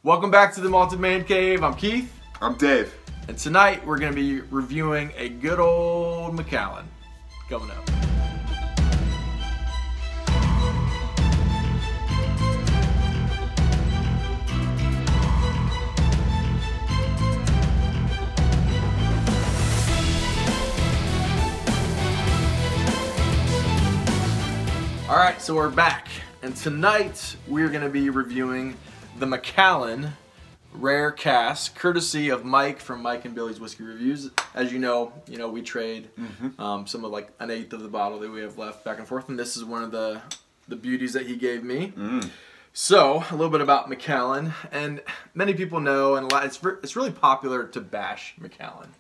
Welcome back to the Malted Man Cave. I'm Keith. I'm Dave. And tonight we're going to be reviewing a good old Macallan. Coming up. Alright, so we're back. And tonight we're going to be reviewing the Macallan Rare Cask, courtesy of Mike from Mike and Billy's Whiskey Reviews. As you know, we trade some of like an eighth of the bottle that we have left back and forth, and this is one of the beauties that he gave me. So a little bit about Macallan, and many people know, and it's really popular to bash Macallan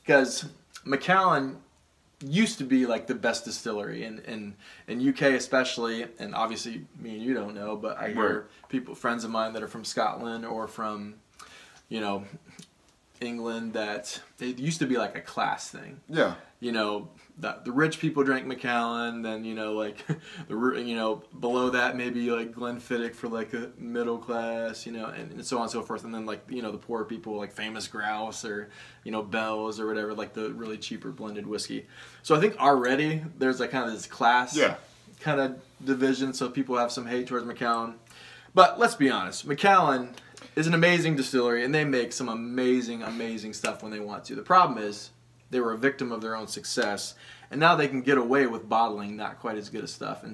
because Macallan used to be like the best distillery in UK especially, and obviously me and you don't know, but I hear friends of mine that are from Scotland or from England, that it used to be like a class thing. Yeah. The rich people drank Macallan, then like below that maybe like Glenfiddich for like a middle class, and so on and so forth, and then like the poor people like Famous Grouse or Bell's or whatever, like the really cheaper blended whiskey. So I think already there's like kind of this class kind of division, so people have some hate towards Macallan. But let's be honest, Macallan is an amazing distillery, and they make some amazing stuff when they want to. The problem is they were a victim of their own success, and now they can get away with bottling not quite as good of stuff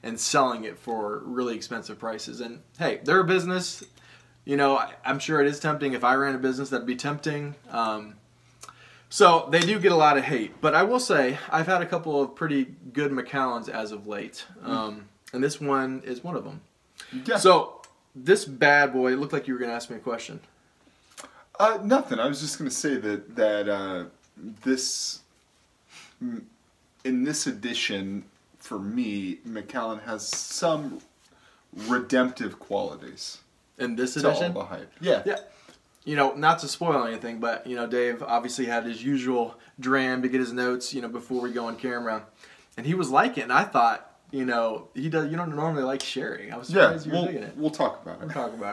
and selling it for really expensive prices. And hey, they're a business. I'm sure it is tempting. If I ran a business, that'd be tempting. So they do get a lot of hate. But I will say, I've had a couple of pretty good Macallans as of late. And this one is one of them. Yeah. So this bad boy, it looked like you were going to ask me a question. Nothing. I was just going to say that this, in this edition, for me, Macallan has some redemptive qualities. In this edition? To all the hype. Yeah. Yeah. Not to spoil anything, but, Dave obviously had his usual dram to get his notes, before we go on camera. And he was liking it, and I thought, you don't normally like sherry. I was surprised you were digging it. We'll talk about it.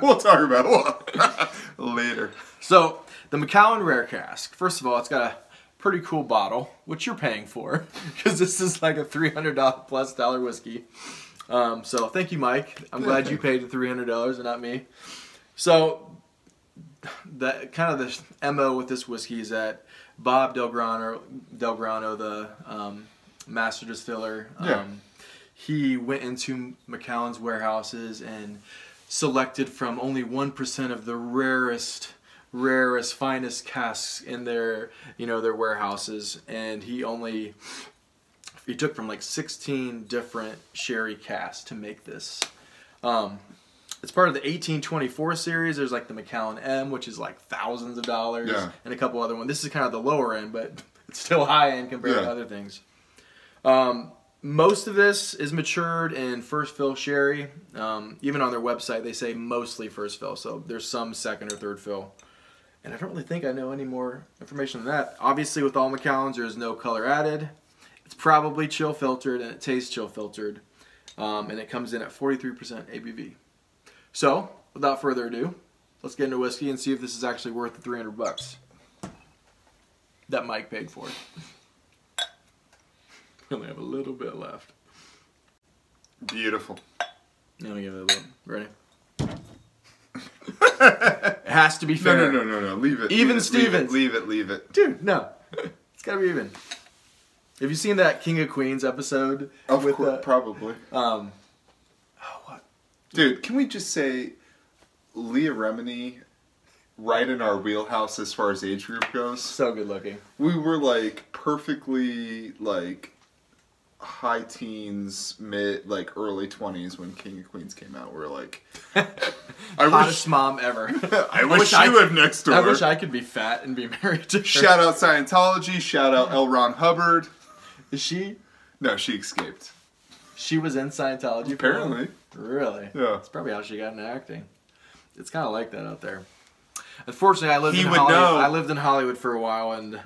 We'll talk about it later. So, the Macallan Rare Cask. First of all, it's got a pretty cool bottle, which you're paying for, because this is like a $300 plus whiskey. So, thank you, Mike. I'm glad you paid the $300 and not me. So, the kind of the MO with this whiskey is that Bob Delgrano, the master distiller, he went into Macallan's warehouses and selected from only 1% of the rarest, finest casks in their, their warehouses, and he took from like 16 different sherry casks to make this. It's part of the 1824 series. There's like the Macallan M, which is like thousands of dollars, and a couple other ones. This is kind of the lower end, but it's still high end compared to other things. Most of this is matured in first fill sherry. Even on their website, they say mostly first fill, so there's some second or third fill. And I don't really think I know any more information than that. Obviously, with all Macallans, there is no color added. It's probably chill filtered, and it tastes chill filtered. And it comes in at 43% ABV. So, without further ado, let's get into whiskey and see if this is actually worth the $300 that Mike paid for it. We only have a little bit left. Beautiful. Let me give it a little. Ready? It has to be fair. No. Leave it. Even Stevens. Leave it. Dude, no. It's gotta be even. Have you seen that King of Queens episode? Of course, probably. Oh, what? Dude, can we just say Leah Remini, right in our wheelhouse as far as age group goes? So good looking. We were like perfectly like high teens, early 20s when King of Queens came out. We're like, hottest mom ever. I wish you lived next door. I wish I could be fat and be married to her. Shout out Scientology. Shout out L. Ron Hubbard. Is she? No, she escaped. She was in Scientology? Apparently. Really? Yeah. That's probably how she got into acting. It's kind of like that out there. Unfortunately, I lived in Hollywood for a while, and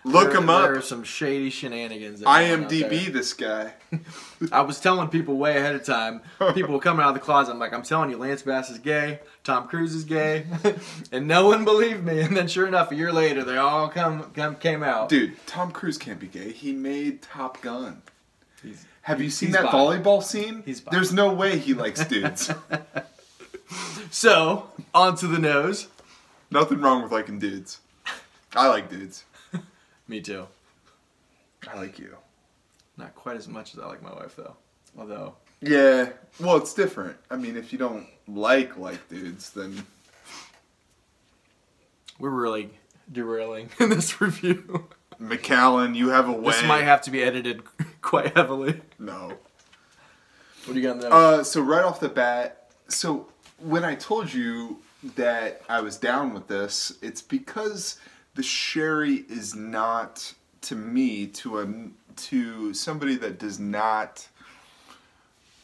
Look him up. There are some shady shenanigans. IMDb this guy. I was telling people way ahead of time. People were coming out of the closet. I'm like, I'm telling you, Lance Bass is gay. Tom Cruise is gay. And no one believed me. And then sure enough, a year later, they all came out. Dude, Tom Cruise can't be gay. He made Top Gun. Have you seen that bi. volleyball scene? He's bi. There's no way he likes dudes. So, on to the nose. Nothing wrong with liking dudes. I like dudes. Me too. I like you. Not quite as much as I like my wife, though. Although... Yeah. Well, it's different. I mean, if you don't like dudes, then... We're really derailing in this review. Macallan, you have a way. This might have to be edited quite heavily. No. What do you got in there? So right off the bat, so when I told you that I was down with this, it's because the sherry is not, to me, to somebody that does not,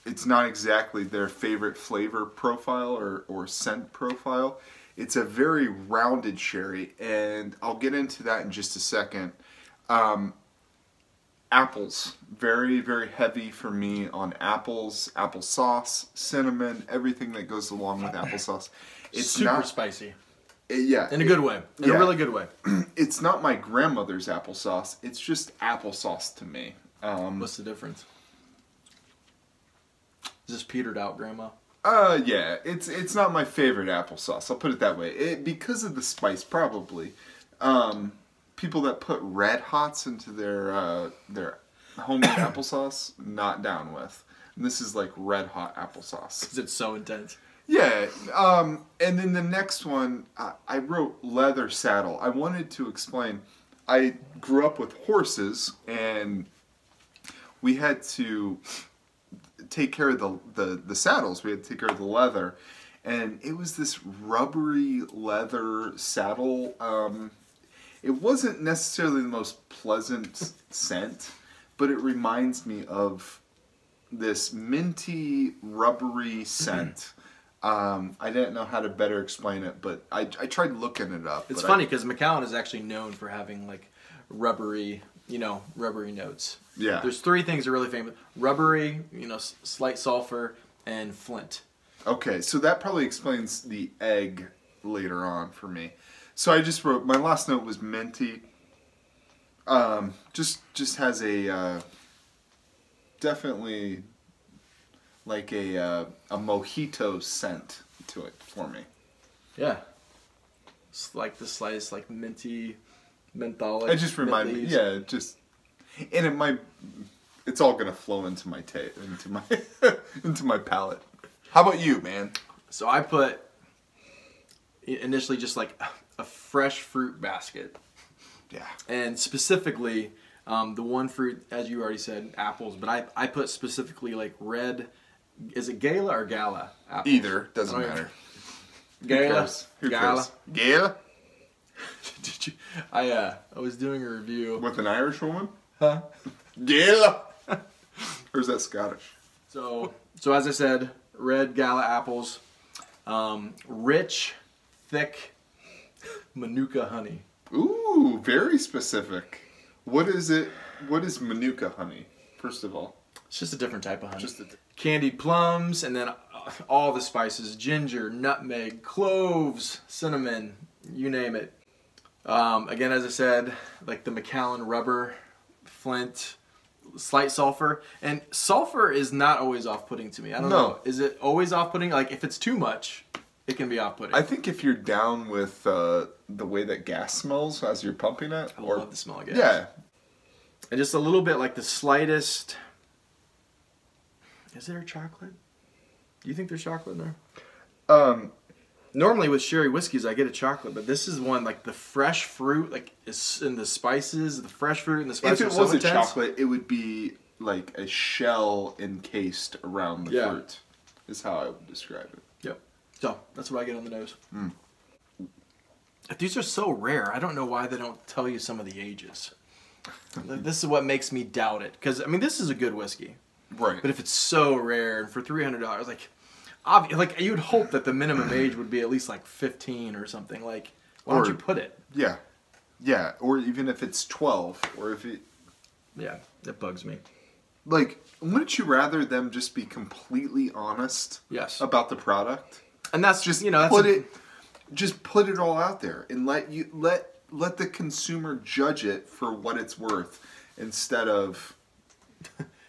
it's not exactly their favorite flavor profile or scent profile. It's a very rounded sherry, and I'll get into that in just a second. Apples, very, very heavy for me on apples, applesauce, cinnamon, everything that goes along with applesauce. It's super not spicy. Yeah. In a good way. In a really good way. It's not my grandmother's applesauce. It's just applesauce to me. What's the difference? Is this petered out, Grandma? Yeah. It's not my favorite applesauce. I'll put it that way. Because of the spice, probably. People that put Red Hots into their homemade applesauce, not down with. And this is like Red Hot applesauce. Because it's so intense. Yeah, and then the next one, I wrote leather saddle. I wanted to explain, I grew up with horses, and we had to take care of the saddles. We had to take care of the leather, and it was this rubbery leather saddle. It wasn't necessarily the most pleasant scent, but it reminds me of this minty, rubbery scent. I didn't know how to better explain it, but I tried looking it up. It's funny because Macallan is actually known for having like rubbery notes. Yeah. There's three things that are really famous: rubbery, slight sulfur, and flint. Okay, so that probably explains the egg later on for me. So I just wrote, my last note was minty. Just has a definitely like a mojito scent to it for me. Yeah. It's like the slightest like minty, mentholic. It just reminded me, yeah, and it's all gonna flow into my into my palate. How about you, man? So I put initially just like a fresh fruit basket. Yeah. And specifically, the one fruit, as you already said, apples. But I put specifically like red. Is it Gala or Gala? Apples? Either doesn't matter. Gala. Who Gala. cares? Gala. Did you? I was doing a review With an Irish woman? Huh? Gala. Or is that Scottish? So as I said, red Gala apples, rich, thick Manuka honey. Ooh, very specific. What is it? What is Manuka honey? First of all, it's just a different type of honey. Candied plums, and then all the spices: ginger, nutmeg, cloves, cinnamon, you name it. Again, as I said, like the Macallan rubber, flint, slight sulfur, and sulfur is not always off-putting to me. I don't know. Is it always off-putting? Like if it's too much, it can be off-putting. I think if you're down with the way that gas smells as you're pumping it, I love the smell of gas. Yeah, and just a little bit like the slightest. Is there chocolate? Do you think there's chocolate in there? Normally with sherry whiskeys I get a chocolate, but this is one like the fresh fruit, like is in the spices, the fresh fruit and the spices. If it was a chocolate, it would be like a shell encased around the fruit. Is how I would describe it. Yep. So that's what I get on the nose. These are so rare. I don't know why they don't tell you some of the ages. This is what makes me doubt it, because I mean this is a good whiskey. Right. But if it's so rare and for $300, like you would hope that the minimum age would be at least like 15 or something. Like, why don't you put it? Yeah. Yeah, or even if it's 12, or if it... Yeah, it bugs me. Like, wouldn't you rather them just be completely honest Yes. about the product? And that's Just that's just put it all out there and let the consumer judge it for what it's worth instead of...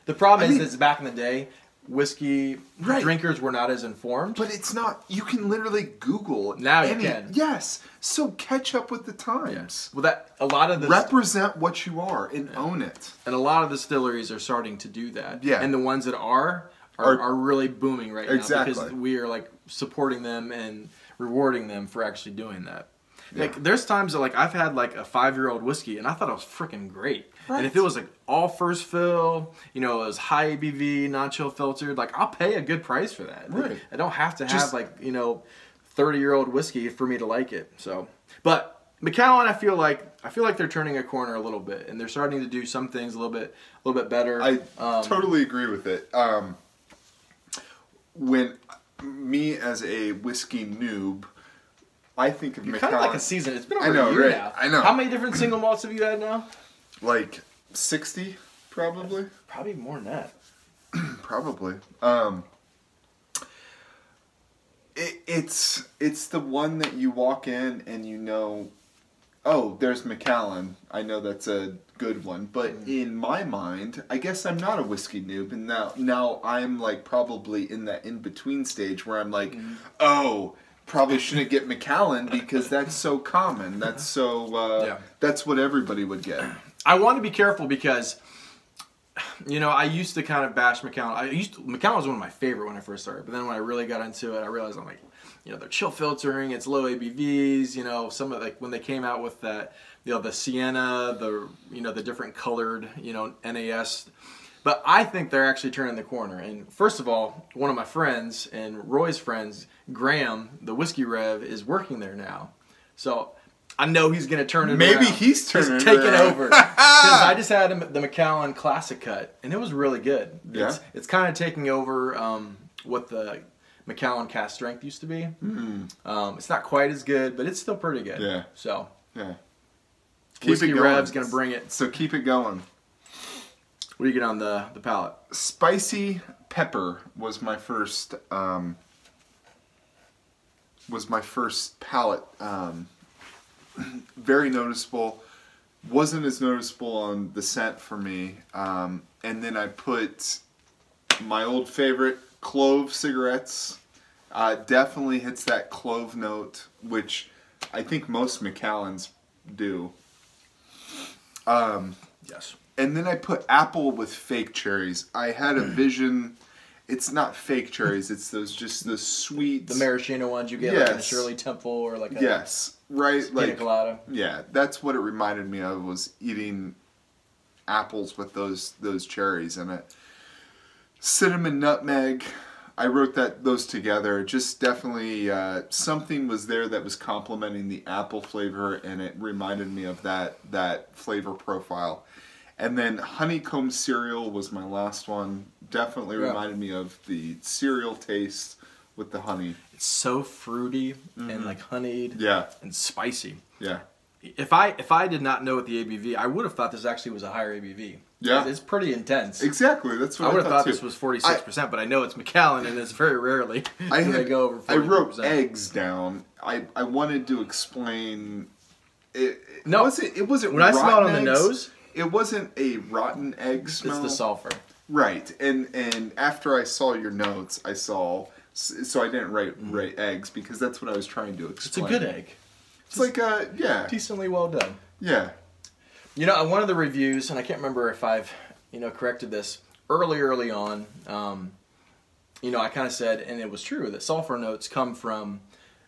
The problem is back in the day, whiskey drinkers were not as informed. But it's not. You can literally Google. Now you can. Yes. So catch up with the times. Yes. Well, a lot of the represent what you are and own it. And a lot of distilleries are starting to do that. Yeah. And the ones that are really booming right now because we are like supporting them and rewarding them for actually doing that. Yeah. Like there's times that like I've had like a 5-year-old whiskey and I thought it was freaking great. Right. And if it was like all first fill, it was high ABV, non-chill filtered, like I'll pay a good price for that. Right. I don't have to have 30-year-old whiskey for me to like it. So, but Macallan, I feel like they're turning a corner a little bit, and they're starting to do some things a little bit better. I totally agree with it. When me as a whiskey noob, I think of Macallan. Kind of like a season. It's been over a year now. I know. How many different single malts have you had now? Like 60, probably. Probably more than that. Probably. It's the one that you walk in and you know, oh, there's Macallan. I know that's a good one. But in my mind, I guess I'm not a whiskey noob, and now I'm like probably in that in between stage where I'm like, oh, probably shouldn't get Macallan because that's so common. That's so that's what everybody would get. I want to be careful because, I used to kind of bash Macallan. Macallan was one of my favorite when I first started, but then when I really got into it, I realized I'm like, they're chill filtering, it's low ABVs. Some of like when they came out with that, the sienna, the different colored, NAS. But I think they're actually turning the corner. And first of all, one of my friends and Roy's friends, Graham, the Whiskey Rev, is working there now. So I know he's going to turn it around. Maybe he's taking over. Because I just had the Macallan Classic Cut, and it was really good. Yeah. It's kind of taking over what the Macallan Cask Strength used to be. It's not quite as good, but it's still pretty good. Yeah. So yeah. Whiskey Rev's going to bring it. So keep it going. What do you get on the palate? Spicy pepper was my first palate. Very noticeable. Wasn't as noticeable on the scent for me. And then I put my old favorite, Clove cigarettes. Definitely hits that clove note, which I think most Macallans do. Yes. And then I put apple with fake cherries. I had a vision. It's not fake cherries. It's those sweet. The maraschino ones you get like in a Shirley Temple or like a right, pina colada. Yeah, that's what it reminded me of, was eating apples with those cherries in it. Cinnamon, nutmeg. I wrote those together. Just definitely something was there that was complementing the apple flavor, and it reminded me of that flavor profile. And then honeycomb cereal was my last one. Definitely reminded me of the cereal taste with the honey. It's so fruity and like honeyed and spicy. Yeah. If I did not know what the ABV, I would have thought this actually was a higher ABV. Yeah. It's pretty intense. Exactly. That's what I would have thought too. This was 46%, but I know it's Macallan, and it's very rarely they go over 40%. I wrote eggs down. I wanted to explain. It wasn't when I smelled it on eggs. the nose. It wasn't a rotten egg smell. It's the sulfur. Right. And after I saw your notes, so I didn't write eggs because that's what I was trying to explain. It's a good egg. It's like decently well done. Yeah. One of the reviews, and I can't remember if I've corrected this early on. I kind of said, and it was true, that sulfur notes come from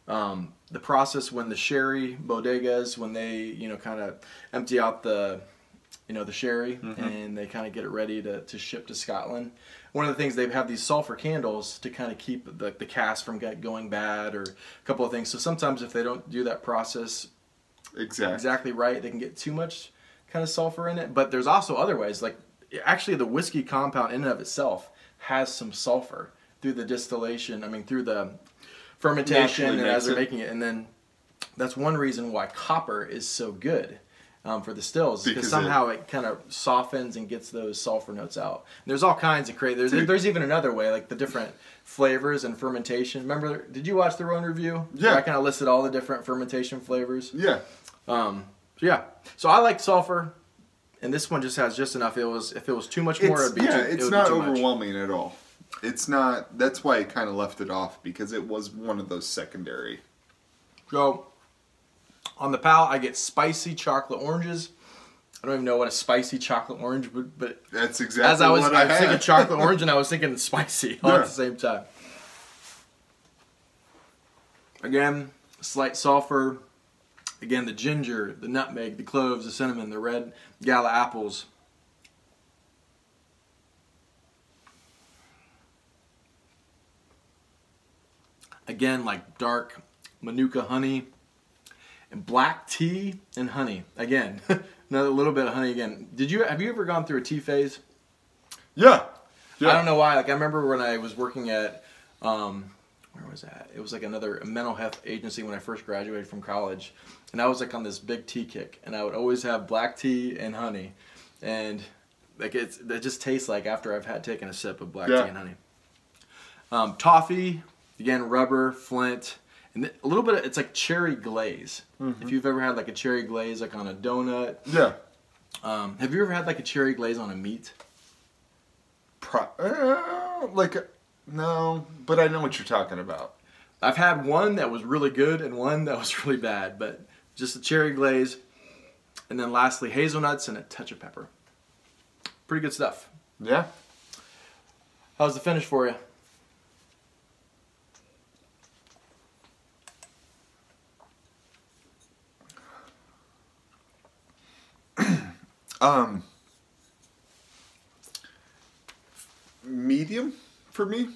the process when the sherry bodegas, when they kind of empty out the sherry and they kind of get it ready to ship to Scotland. One of the things, they have these sulfur candles to kind of keep the cask from going bad, or a couple of things. So sometimes if they don't do that process exactly right, they can get too much kind of sulfur in it. But there's also other ways, like actually the whiskey compound in and of itself has some sulfur through the distillation, through the fermentation and as they're making it. And then that's one reason why copper is so good, for the stills, because somehow it kind of softens and gets those sulfur notes out. And there's all kinds of crazy. There's even another way, like the different flavors and fermentation. Remember, did you watch the Rowan review? Yeah. Where I kind of listed all the different fermentation flavors. Yeah. So I like sulfur, and this one just has just enough. If it was too much more, it's not overwhelming at all. It's not. That's why I kind of left it off, because it was one of those secondary. So on the palate, I get spicy chocolate oranges. I don't even know what a spicy chocolate orange would, but that's exactly as I was what I had. thinking chocolate orange, and I was thinking spicy all at the same time. Again, slight sulfur. Again, the ginger, the nutmeg, the cloves, the cinnamon, the red Gala apples. Again, like dark Manuka honey and black tea and honey. Again, another little bit of honey again. Have you ever gone through a tea phase? Yeah. I don't know why. Like I remember when I was working at where was that? It was like another mental health agency when I first graduated from college. And I was like on this big tea kick, and I would always have black tea and honey, and like it just tastes like after I've taken a sip of black tea and honey. Toffee, again, rubber, flint, and a little bit of, it's like cherry glaze. If you've ever had like a cherry glaze like on a donut. Yeah. Have you ever had like a cherry glaze on a meat? No, but I know what you're talking about. I've had one that was really good and one that was really bad, but just a cherry glaze. And then lastly, hazelnuts and a touch of pepper. Pretty good stuff. Yeah. How's the finish for you? Medium for me.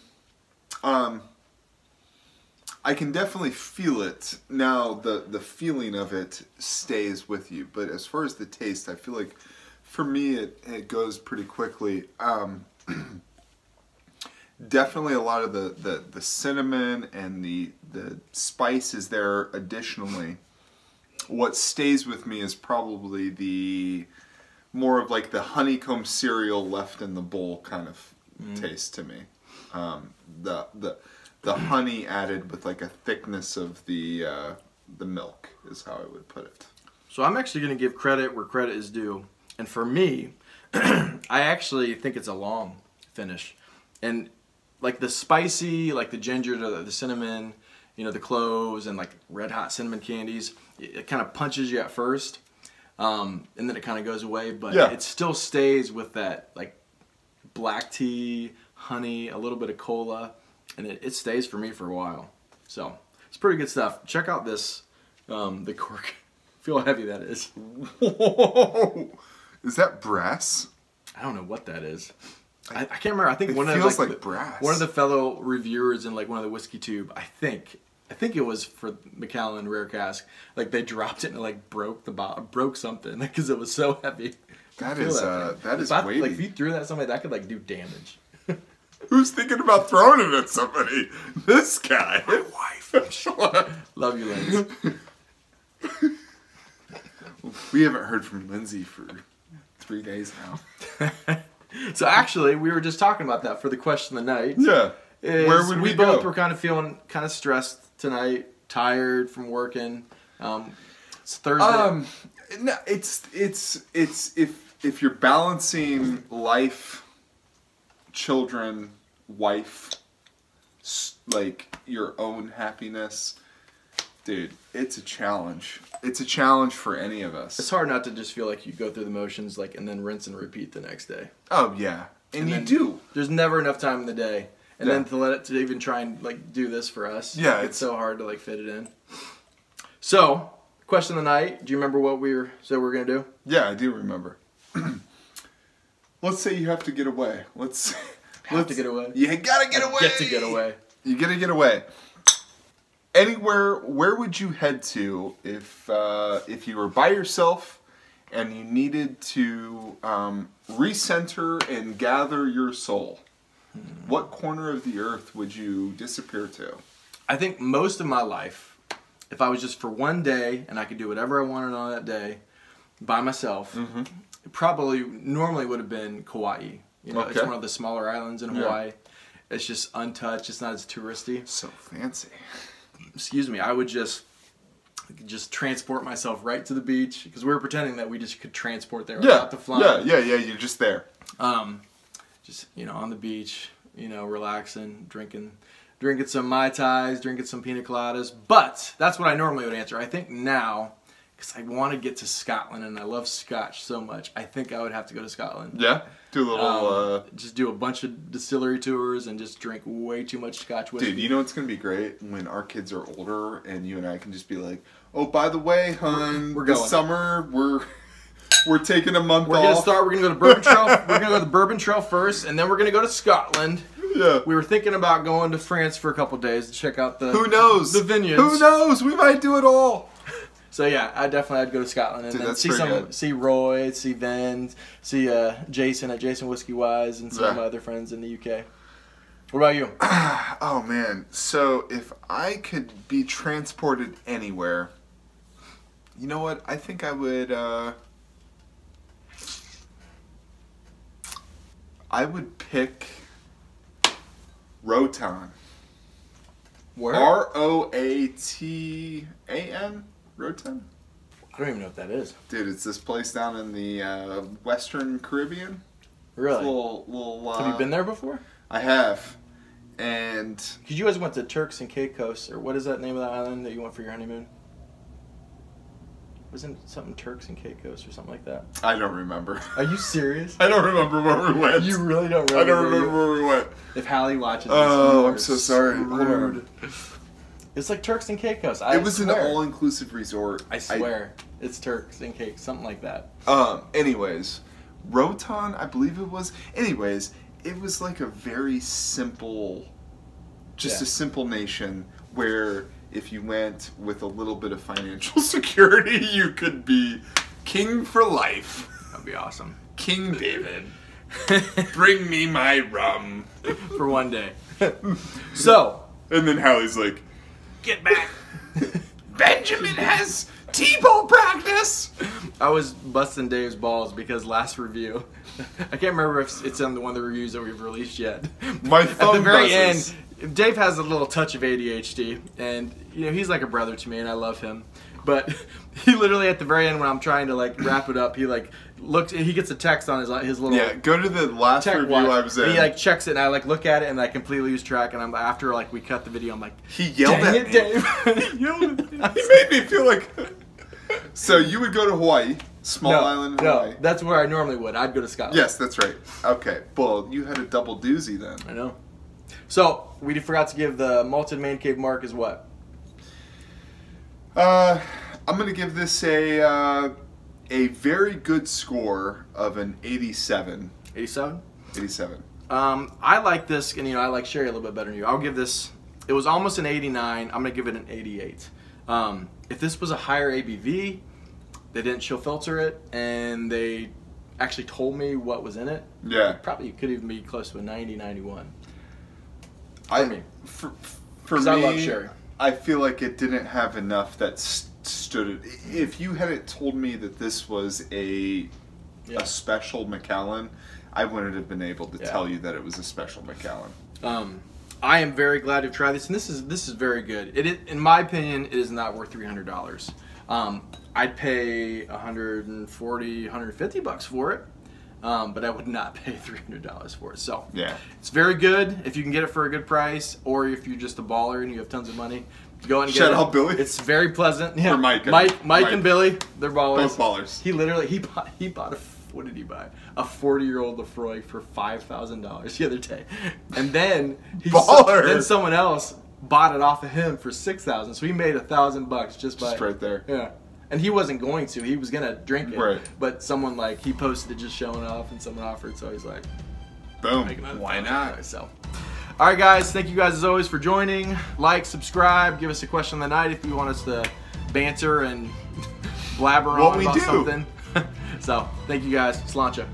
I can definitely feel it. Now, the feeling of it stays with you. But as far as the taste, I feel like for me it goes pretty quickly. Definitely a lot of the cinnamon and the spice is there additionally. What stays with me is probably the more of like the honeycomb cereal left in the bowl kind of taste to me. The honey added with like a thickness of the milk is how I would put it. So I'm actually going to give credit where credit is due. And for me, I actually think it's a long finish. And like the spicy, like the ginger, the cinnamon, you know, the cloves and like red hot cinnamon candies, it kind of punches you at first. And then it kind of goes away. But it still stays with that like black tea, honey, a little bit of cola. And it stays for me for a while. So, it's pretty good stuff. Check out this, the cork. Feel how heavy that is. Whoa! Is that brass? I don't know what that is. I can't remember. I think it one feels of like brass. One of the fellow reviewers in like one of the whiskytube, I think it was for Macallan Rare Cask. Like they dropped it and it like broke the bottom, broke something because it was so heavy. That is weighty. Like if you threw that at somebody, that could like do damage. Who's thinking about throwing it at somebody? This guy. My wife. Love you, Lindsay. We haven't heard from Lindsay for 3 days now. So actually, we were just talking about that for the question of the night. Yeah. Where would we both go? were kind of feeling kind of stressed tonight, tired from working. It's Thursday. No, it's if you're balancing life, children, wife, like your own happiness, dude, it's a challenge. It's a challenge for any of us. It's hard not to just feel like you go through the motions, like, and then rinse and repeat the next day. Oh yeah, and you do. There's never enough time in the day, and then to even try and like do this for us. Yeah, it's so hard to like fit it in. So, question of the night. Do you remember what we said we were gonna do? Yeah, I do remember. Let's say you have to get away. Let's get away. You gotta get away. Get to get away. You gotta get away. Anywhere, where would you head to if you were by yourself and you needed to recenter and gather your soul? What corner of the earth would you disappear to? I think most of my life, if I was just for one day and I could do whatever I wanted on that day, by myself. It probably normally would have been Kauai. You know, it's one of the smaller islands in Hawaii. It's just untouched. It's not as touristy. So fancy. Excuse me. I would just transport myself right to the beach because we were pretending that we just could transport there without the flying. Yeah. You're just there. Just on the beach, relaxing, drinking some Mai Tais, drinking some pina coladas. But that's what I normally would answer. I think now, because I want to get to Scotland and I love Scotch so much, I think I would have to go to Scotland. Yeah? Do a little... just do a bunch of distillery tours and just drink way too much Scotch whiskey. Dude, you know what's going to be great? When our kids are older and you and I can just be like, oh, by the way, hon, this summer we're taking a month off. We're gonna go to Bourbon Trail. We're gonna go to the Bourbon Trail first, and then we're gonna go to Scotland. Yeah. We were thinking about going to France for a couple days to check out the the vineyards. Who knows? We might do it all. So yeah, I'd go to Scotland and then see Roy, see Ven, see Jason at Jason Whiskey Wise, and some of my other friends in the UK. What about you? Oh man, so if I could be transported anywhere, you know what? I think I would. I would pick Roatan. Where? R-O-A-T-A-N? Roatan? I don't even know what that is. Dude, it's this place down in the Western Caribbean. Really? Little, have you been there before? I have. And... Because you guys went to Turks and Caicos, or what is that name of that island that you went for your honeymoon? Wasn't it something Turks and Caicos or something like that? I don't remember. Are you serious? I don't remember where we went. You really don't remember? I don't remember where we went. If Hallie watches this, oh, I'm so sorry. Rude. It's like Turks and Caicos. It was an all-inclusive resort. I swear. It's Turks and Caicos, something like that. Anyways, Roatan, I believe it was. Anyways, it was like a very simple, a simple nation where if you went with a little bit of financial security, you could be king for life. That'd be awesome. King David. Bring me my rum. For one day. So. And then Hallie's like, get back. Benjamin has T-ball practice. I was busting Dave's balls because last review, I can't remember if it's on one of the reviews that we've released yet. My phone at the very buzzes. end, Dave has a little touch of ADHD, and he's like a brother to me, and I love him. But he literally at the very end, when I'm trying to wrap it up, he looks. He gets a text on his little go to the last review I was in. And he checks it, and I look at it, and I completely lose track. And I'm after we cut the video, I'm like, he yelled at me. Dave. He yelled at me. He made me feel like. So you would go to Hawaii, small island in Hawaii. No, that's where I normally would. I'd go to Scotland. Yes, that's right. Okay, well you had a double doozy then. I know. So we forgot to give the Malted Man Cave mark is what? I'm gonna give this a very good score of an 87. 87? 87. I like this, and I like Sherry a little bit better than you. I'll give this. It was almost an 89. I'm gonna give it an 88. If this was a higher ABV, they didn't chill filter it, and they actually told me what was in it. Yeah. Probably could even be close to a 90, 91. For me, I love Sherry. I feel like it didn't have enough that stood it. If you hadn't told me that this was a special Macallan, I wouldn't have been able to tell you that it was a special Macallan. I am very glad to try this, and this is very good. In my opinion, it is not worth $300. I'd pay $140, $150 for it, but I would not pay $300 for it. So it's very good if you can get it for a good price, or if you're just a baller and you have tons of money, go and get it. Shout out Billy. It's very pleasant. Yeah. Or Mike and Billy, they're ballers. Both ballers. He literally he bought what did he buy? A 40-year-old Lefroy for $5,000 the other day, and then then someone else bought it off of him for $6,000. So he made $1,000 just right there. Yeah, and he wasn't going to. He was gonna drink it, right? But someone he posted it just showing off, and someone offered. So he's like, boom, why not? So. All right, guys. Thank you guys as always for joining. Like, subscribe, give us a question of the night if you want us to banter and blabber on about something. So, thank you guys. Sláinte.